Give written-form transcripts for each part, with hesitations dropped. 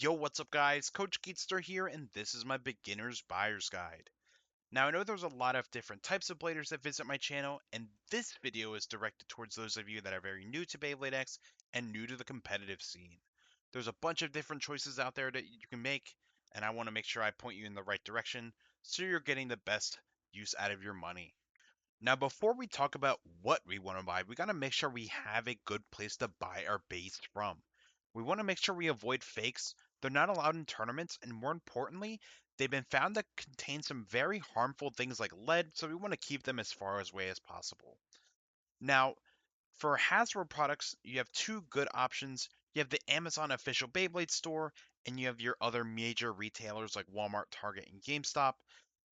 Yo, what's up guys? Coach Geetster here, and this is my beginner's buyer's guide. Now I know there's a lot of different types of bladers that visit my channel, and this video is directed towards those of you that are very new to Beyblade X and new to the competitive scene. There's a bunch of different choices out there that you can make, and I want to make sure I point you in the right direction so you're getting the best use out of your money. Now, before we talk about what we want to buy, we got to make sure we have a good place to buy our base from. We want to make sure we avoid fakes. They're not allowed in tournaments, and more importantly, they've been found to contain some very harmful things like lead, so we want to keep them as far away as possible. Now, for Hasbro products, you have two good options. You have the Amazon official Beyblade store, and you have your other major retailers like Walmart, Target, and GameStop.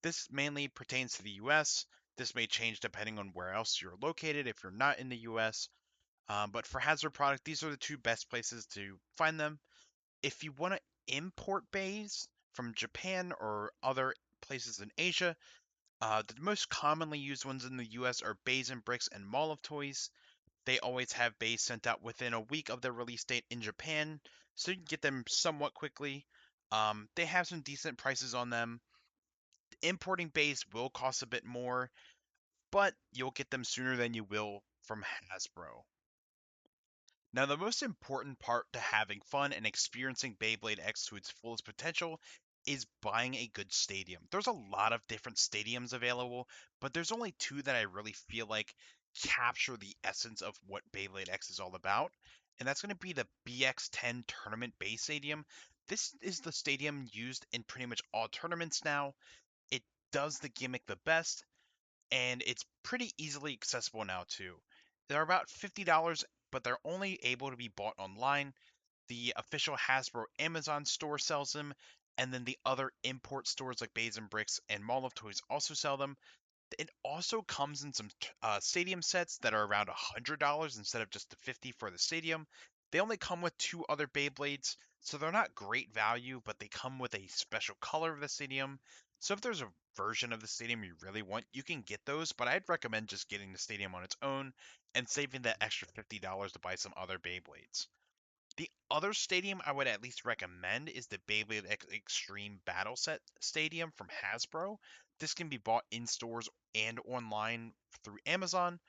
This mainly pertains to the US. This may change depending on where else you're located if you're not in the US. But for Hasbro product, these are the two best places to find them. If you want to import bays from Japan or other places in Asia, the most commonly used ones in the US are Bays and Bricks and Mall of Toys. They always have bays sent out within a week of their release date in Japan, so you can get them somewhat quickly. They have some decent prices on them. Importing bays will cost a bit more, but you'll get them sooner than you will from Hasbro. Now, the most important part to having fun and experiencing Beyblade X to its fullest potential is buying a good stadium. There's a lot of different stadiums available, but there's only two that I really feel like capture the essence of what Beyblade X is all about, and that's going to be the BX10 Tournament Base Stadium. This is the stadium used in pretty much all tournaments now. It does the gimmick the best, and it's pretty easily accessible now too. They're about $50, but they're only able to be bought online. The official Hasbro Amazon store sells them, and then the other import stores like Bays and Bricks and Mall of Toys also sell them. It also comes in some stadium sets that are around $100 instead of just the 50 for the stadium. They only come with two other Beyblades, so they're not great value, but they come with a special color of the stadium. So if there's a version of the stadium you really want, you can get those, but I'd recommend just getting the stadium on its own and saving that extra $50 to buy some other Beyblades. The other stadium I would at least recommend is the Beyblade X Extreme Battle Set Stadium from Hasbro. This can be bought in stores and online through Amazon.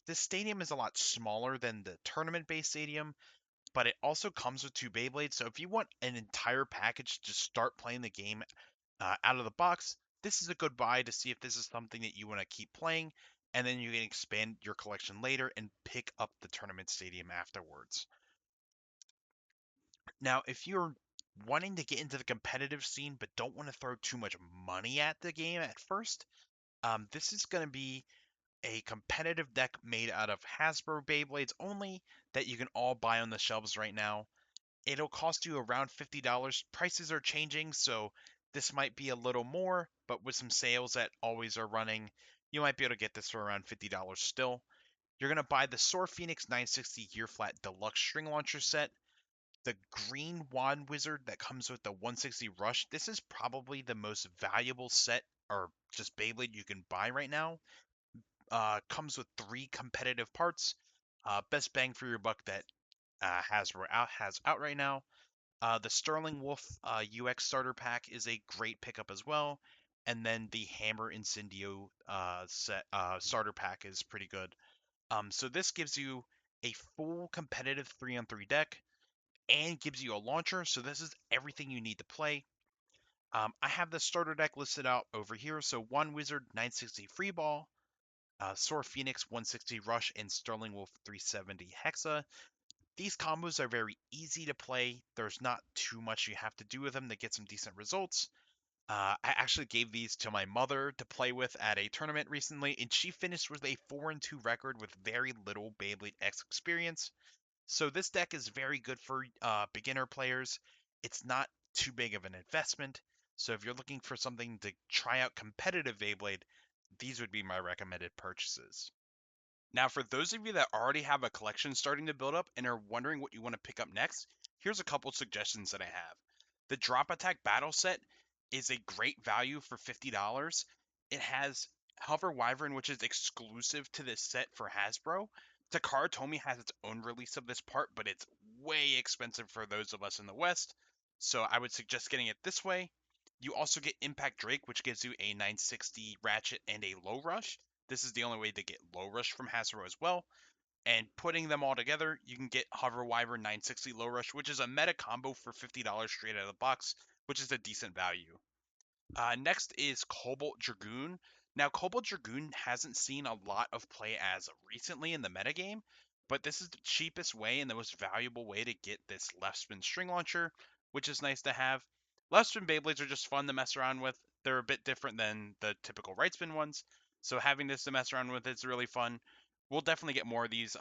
This stadium is a lot smaller than the tournament-based stadium, but it also comes with two Beyblades. So if you want an entire package to start playing the game out of the box, this is a good buy to see if this is something that you want to keep playing, and then you can expand your collection later and pick up the tournament stadium afterwards. Now, if you're wanting to get into the competitive scene but don't want to throw too much money at the game at first, this is going to be a competitive deck made out of Hasbro Beyblades only that you can all buy on the shelves right now. It'll cost you around $50. Prices are changing, so this might be a little more, but with some sales that always are running, you might be able to get this for around $50 still. You're going to buy the Soar Phoenix 960 Gear Flat Deluxe String Launcher set, the green wand wizard that comes with the 160 rush. This is probably the most valuable set or just Beyblade you can buy right now. Comes with three competitive parts. Best bang for your buck that has out right now. The Sterling Wolf UX starter pack is a great pickup as well. And then the Hammer Incendio set starter pack is pretty good. So this gives you a full competitive 3-on-3 deck and gives you a launcher. So this is everything you need to play. I have the starter deck listed out over here. So One Wizard 960 Free Ball, Soar Phoenix 160 Rush, and Sterling Wolf 370 Hexa. These combos are very easy to play. There's not too much you have to do with them to get some decent results. I actually gave these to my mother to play with at a tournament recently, and she finished with a 4-2 record with very little Beyblade X experience. So this deck is very good for beginner players. It's not too big of an investment. So if you're looking for something to try out competitive Beyblade, these would be my recommended purchases. Now, for those of you that already have a collection starting to build up and are wondering what you want to pick up next, here's a couple suggestions that I have. The Drop Attack Battle Set is a great value for $50. It has Hover Wyvern, which is exclusive to this set for Hasbro. Takara Tomy has its own release of this part, but it's way expensive for those of us in the West, so I would suggest getting it this way. You also get Impact Drake, which gives you a 960 Ratchet and a Low Rush. This is the only way to get Low Rush from Hasbro as well. And putting them all together, you can get Hover Wyvern 960 Low Rush, which is a meta combo for $50 straight out of the box, which is a decent value. Next is Cobalt Dragoon. Now, Cobalt Dragoon hasn't seen a lot of play as recently in the metagame, but this is the cheapest way and the most valuable way to get this left spin string launcher, which is nice to have. Left spin Beyblades are just fun to mess around with. They're a bit different than the typical right spin ones, so having this to mess around with is really fun. We'll definitely get more of these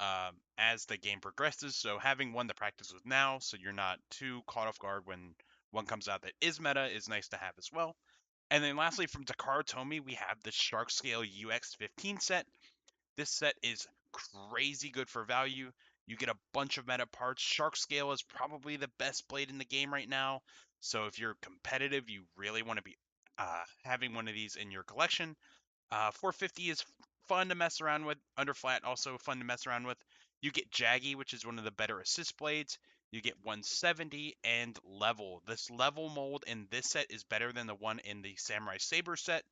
as the game progresses, so having one to practice with now so you're not too caught off guard when one comes out that is meta is nice to have as well. And then lastly, from Takara Tomy, we have the Shark Scale UX15 set. This set is crazy good for value. You get a bunch of meta parts. Shark Scale is probably the best blade in the game right now. So if you're competitive, you really want to be having one of these in your collection. 450 is fun to mess around with. Underflat also fun to mess around with. You get Jaggy, which is one of the better assist blades. You get 170 and Level. This Level mold in this set is better than the one in the Samurai Saber set.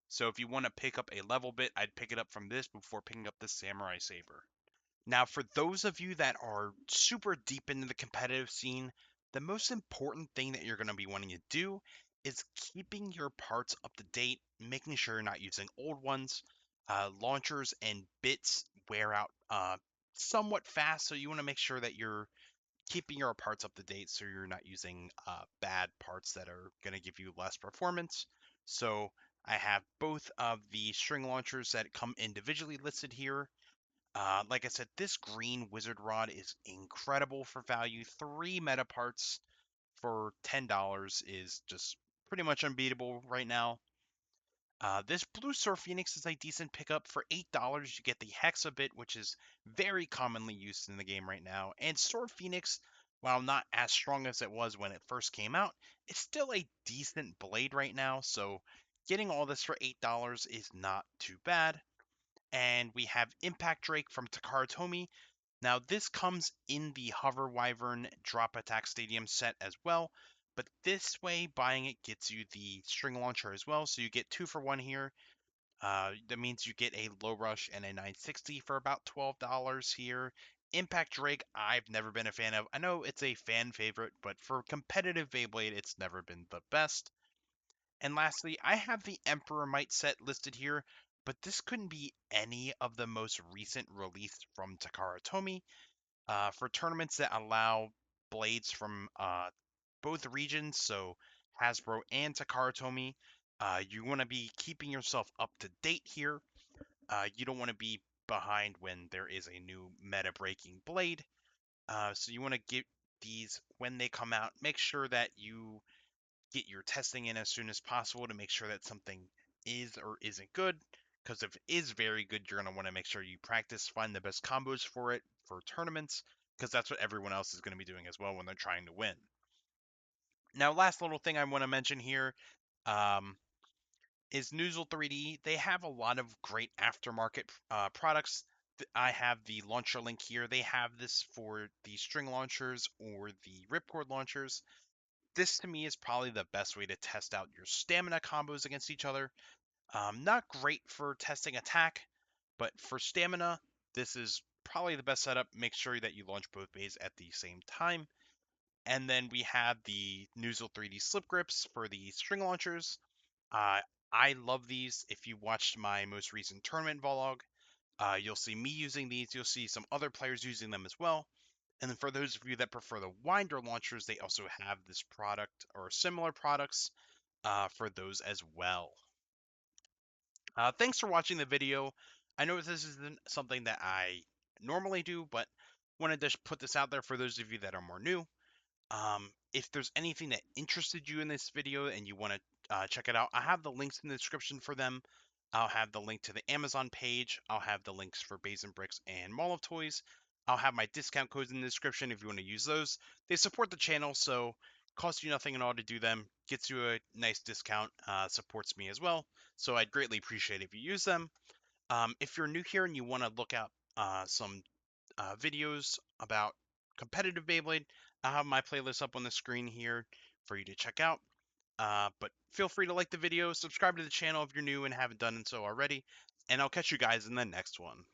So if you want to pick up a Level bit, I'd pick it up from this before picking up the Samurai Saber. Now, for those of you that are super deep into the competitive scene, the most important thing that you're going to be wanting to do is keeping your parts up to date, making sure you're not using old ones. Launchers and bits wear out somewhat fast, so you want to make sure that you're keeping your parts up to date so you're not using bad parts that are going to give you less performance. So I have both of the string launchers that come individually listed here. Like I said, this green wizard rod is incredible for value. 3 meta parts for $10 is just pretty much unbeatable right now. This blue Sword Phoenix is a decent pickup. For $8, you get the Hexa bit, which is very commonly used in the game right now. And Sword Phoenix, while not as strong as it was when it first came out, it's still a decent blade right now. So getting all this for $8 is not too bad. And we have Impact Drake from Takara Tomy. Now, this comes in the Hover Wyvern Drop Attack Stadium set as well, but this way, buying it gets you the string launcher as well, so you get 2 for 1 here. That means you get a Low Rush and a 960 for about $12 here. Impact Drake, I've never been a fan of. I know it's a fan favorite, but for competitive Beyblade, it's never been the best. And lastly, I have the Emperor Might set listed here, but this couldn't be any of the most recent release from Takara Tomy. For tournaments that allow blades from both regions, so Hasbro and Takara Tomy, you want to be keeping yourself up to date here. You don't want to be behind when there is a new meta breaking blade. So you want to get these when they come out. Make sure that you get your testing in as soon as possible to make sure that something is or isn't good. Because if it is very good, you're going to want to make sure you practice, find the best combos for it for tournaments, because that's what everyone else is going to be doing as well when they're trying to win. Now, last little thing I want to mention here um, is Noozle 3D. They have a lot of great aftermarket products. I have the launcher link here. They have this for the string launchers or the ripcord launchers. This to me is probably the best way to test out your stamina combos against each other. Not great for testing attack, but for stamina, this is probably the best setup. Make sure that you launch both bays at the same time. And then we have the Noozle 3D slip grips for the string launchers. Uh, I love these. If you watched my most recent tournament vlog, you'll see me using these. You'll see some other players using them as well. And then for those of you that prefer the winder launchers, they also have this product or similar products for those as well. Thanks for watching the video. I know this isn't something that I normally do, but wanted to put this out there for those of you that are more new. If there's anything that interested you in this video and you want to check it out, I have the links in the description for them. I'll have the link to the Amazon page. I'll have the links for Bays and Bricks and Mall of Toys. I'll have my discount codes in the description if you want to use those. They support the channel, so costs you nothing at all to do them. Gets you a nice discount, supports me as well. So I'd greatly appreciate if you use them. If you're new here and you want to look up some videos about competitive Beyblade, I'll have my playlist up on the screen here for you to check out. But feel free to like the video, subscribe to the channel if you're new and haven't done so already, and I'll catch you guys in the next one.